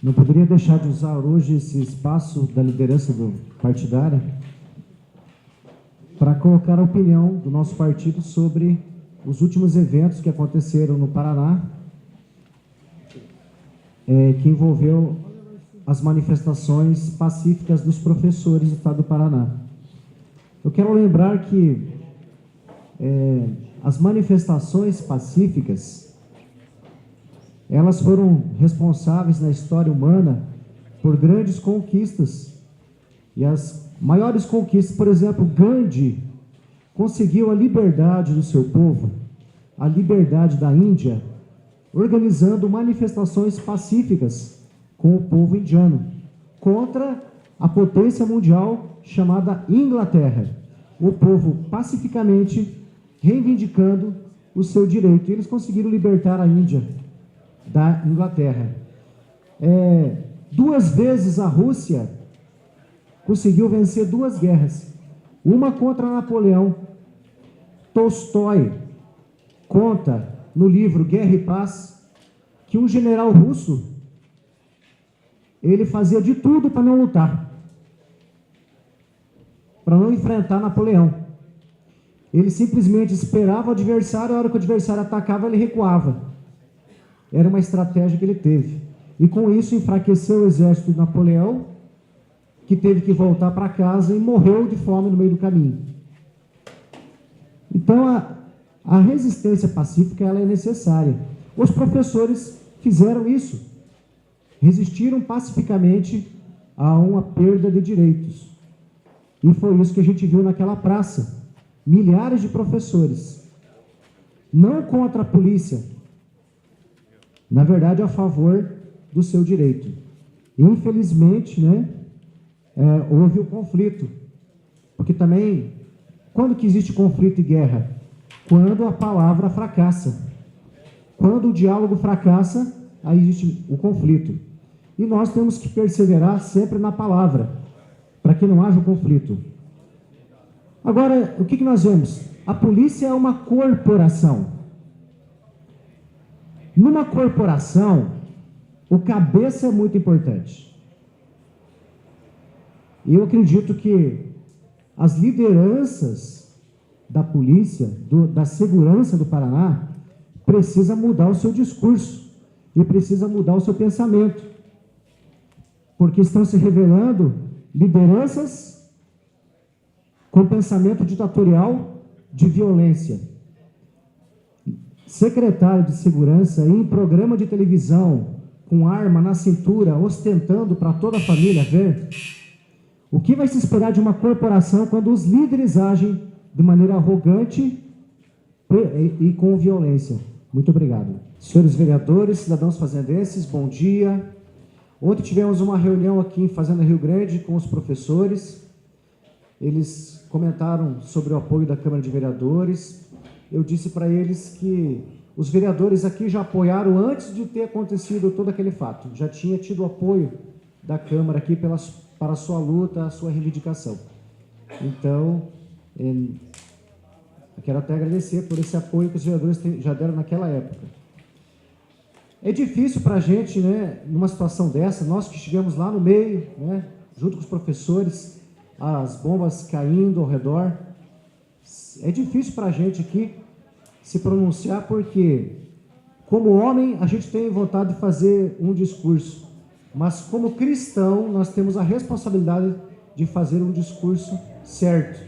Não poderia deixar de usar hoje esse espaço da liderança partidária para colocar a opinião do nosso partido sobre os últimos eventos que aconteceram no Paraná, que envolveu as manifestações pacíficas dos professores do estado do Paraná. Eu quero lembrar que as manifestações pacíficas, elas foram responsáveis na história humana por grandes conquistas. E as maiores conquistas, por exemplo, Gandhi conseguiu a liberdade do seu povo, a liberdade da Índia, organizando manifestações pacíficas com o povo indiano, contra a potência mundial chamada Inglaterra. O povo pacificamente reivindicando o seu direito. E eles conseguiram libertar a Índia da Inglaterra. 2 vezes a Rússia conseguiu vencer 2 guerras. Uma contra Napoleão. Tolstói conta no livro Guerra e Paz que um general russo, ele fazia de tudo para não lutar, para não enfrentar Napoleão. Ele simplesmente esperava o adversário, a hora que o adversário atacava, ele recuava. Era uma estratégia que ele teve. E com isso enfraqueceu o exército de Napoleão, que teve que voltar para casa e morreu de fome no meio do caminho. Então, a resistência pacífica ela é necessária. Os professores fizeram isso. Resistiram pacificamente a uma perda de direitos. E foi isso que a gente viu naquela praça. Milhares de professores, não contra a polícia, na verdade a favor do seu direito. Infelizmente, houve o conflito, porque também, quando que existe conflito e guerra? Quando a palavra fracassa. Quando o diálogo fracassa, aí existe o conflito. E nós temos que perseverar sempre na palavra, para que não haja o conflito. Agora, o que nós vemos? A polícia é uma corporação. Numa corporação, o cabeça é muito importante. E eu acredito que as lideranças da polícia, da segurança do Paraná, precisam mudar o seu discurso e precisam mudar o seu pensamento. Porque estão se revelando lideranças com pensamento ditatorial de violência. Secretário de segurança em programa de televisão, com arma na cintura, ostentando para toda a família ver. O que vai se esperar de uma corporação quando os líderes agem de maneira arrogante e com violência? Muito obrigado. Senhores vereadores, cidadãos fazendenses, bom dia. Ontem tivemos uma reunião aqui em Fazenda Rio Grande com os professores. Eles comentaram sobre o apoio da Câmara de Vereadores. Eu disse para eles que os vereadores aqui já apoiaram antes de ter acontecido todo aquele fato. Já tinha tido apoio da Câmara aqui para a sua luta, a sua reivindicação. Então, eu quero até agradecer por esse apoio que os vereadores já deram naquela época. É difícil para a gente, numa situação dessa, nós que estivemos lá no meio, junto com os professores, as bombas caindo ao redor, é difícil para a gente aqui se pronunciar, porque, como homem, a gente tem vontade de fazer um discurso, mas como cristão, nós temos a responsabilidade de fazer um discurso certo.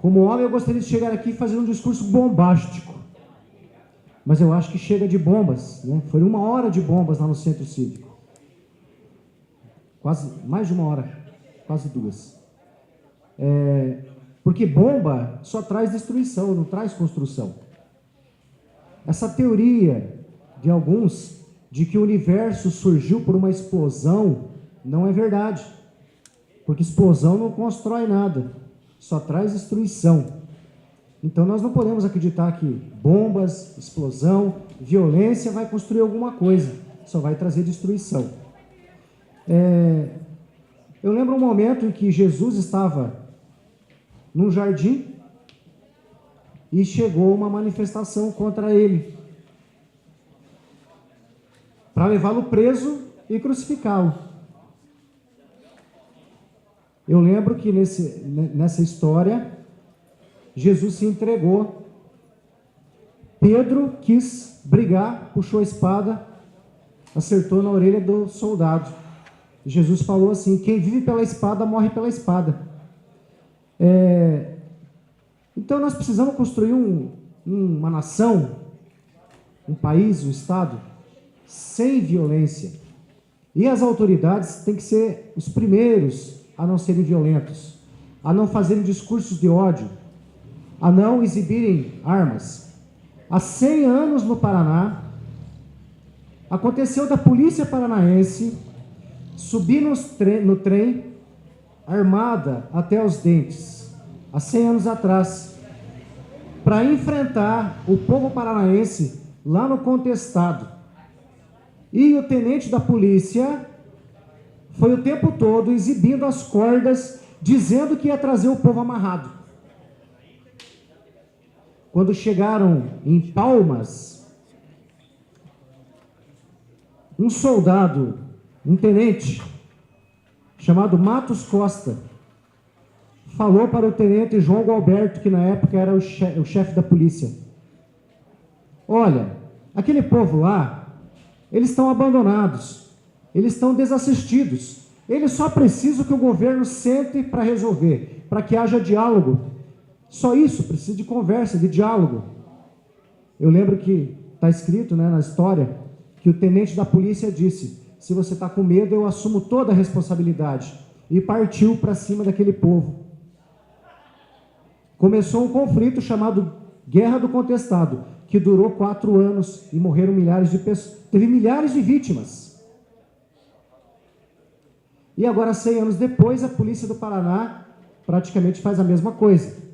Como homem, eu gostaria de chegar aqui e fazer um discurso bombástico, mas eu acho que chega de bombas, Foi 1 hora de bombas lá no Centro Cívico. Quase, mais de 1 hora, quase 2. Porque bomba só traz destruição, não traz construção. Essa teoria de alguns de que o universo surgiu por uma explosão não é verdade. Porque explosão não constrói nada, só traz destruição. Então nós não podemos acreditar que bombas, explosão, violência vai construir alguma coisa, só vai trazer destruição. Eu lembro um momento em que Jesus estava num jardim e chegou uma manifestação contra ele. para levá-lo preso e crucificá-lo. Eu lembro que nessa história, Jesus se entregou. Pedro quis brigar, puxou a espada, acertou na orelha do soldado. Jesus falou assim: quem vive pela espada, morre pela espada. Então nós precisamos construir uma nação, um país, um Estado, sem violência. E as autoridades têm que ser os primeiros a não serem violentos, a não fazerem discursos de ódio, a não exibirem armas. Há 100 anos no Paraná, aconteceu da polícia paranaense subir no trem armada até os dentes, há 100 anos atrás, para enfrentar o povo paranaense lá no Contestado. E o tenente da polícia foi o tempo todo exibindo as cordas, dizendo que ia trazer o povo amarrado. Quando chegaram em Palmas, um soldado, um tenente, chamado Matos Costa, falou para o tenente João Gualberto, que na época era o chefe da polícia: olha, aquele povo lá, eles estão abandonados, eles estão desassistidos, eles só precisam que o governo sente para resolver, para que haja diálogo. Só isso, precisa de conversa, de diálogo. Eu lembro que está escrito, na história, que o tenente da polícia disse: se você está com medo, eu assumo toda a responsabilidade. E partiu para cima daquele povo. Começou um conflito chamado Guerra do Contestado, que durou 4 anos e morreram milhares de pessoas. Teve milhares de vítimas. E agora, 100 anos depois, a polícia do Paraná praticamente faz a mesma coisa.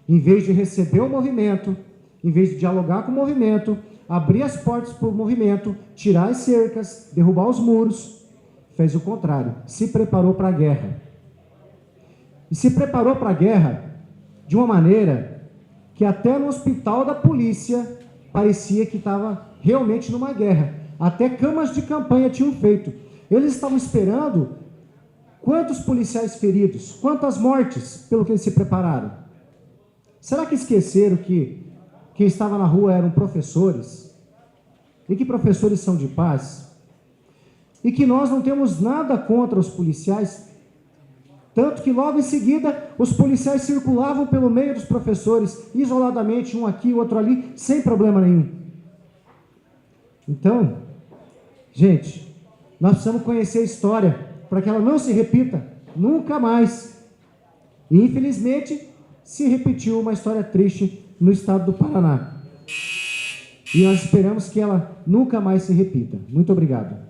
Em vez de receber o movimento, em vez de dialogar com o movimento, abrir as portas para o movimento, tirar as cercas, derrubar os muros, fez o contrário, se preparou para a guerra. E se preparou para a guerra de uma maneira que até no hospital da polícia parecia que estava realmente numa guerra. Até camas de campanha tinham feito. Eles estavam esperando quantos policiais feridos, quantas mortes, pelo que eles se prepararam. Será que esqueceram que quem estava na rua eram professores? E que professores são de paz? E que nós não temos nada contra os policiais? Tanto que logo em seguida os policiais circulavam pelo meio dos professores, isoladamente, um aqui, outro ali, sem problema nenhum. Então, gente, nós precisamos conhecer a história para que ela não se repita nunca mais. E infelizmente se repetiu uma história triste no estado do Paraná. E nós esperamos que ela nunca mais se repita. Muito obrigado.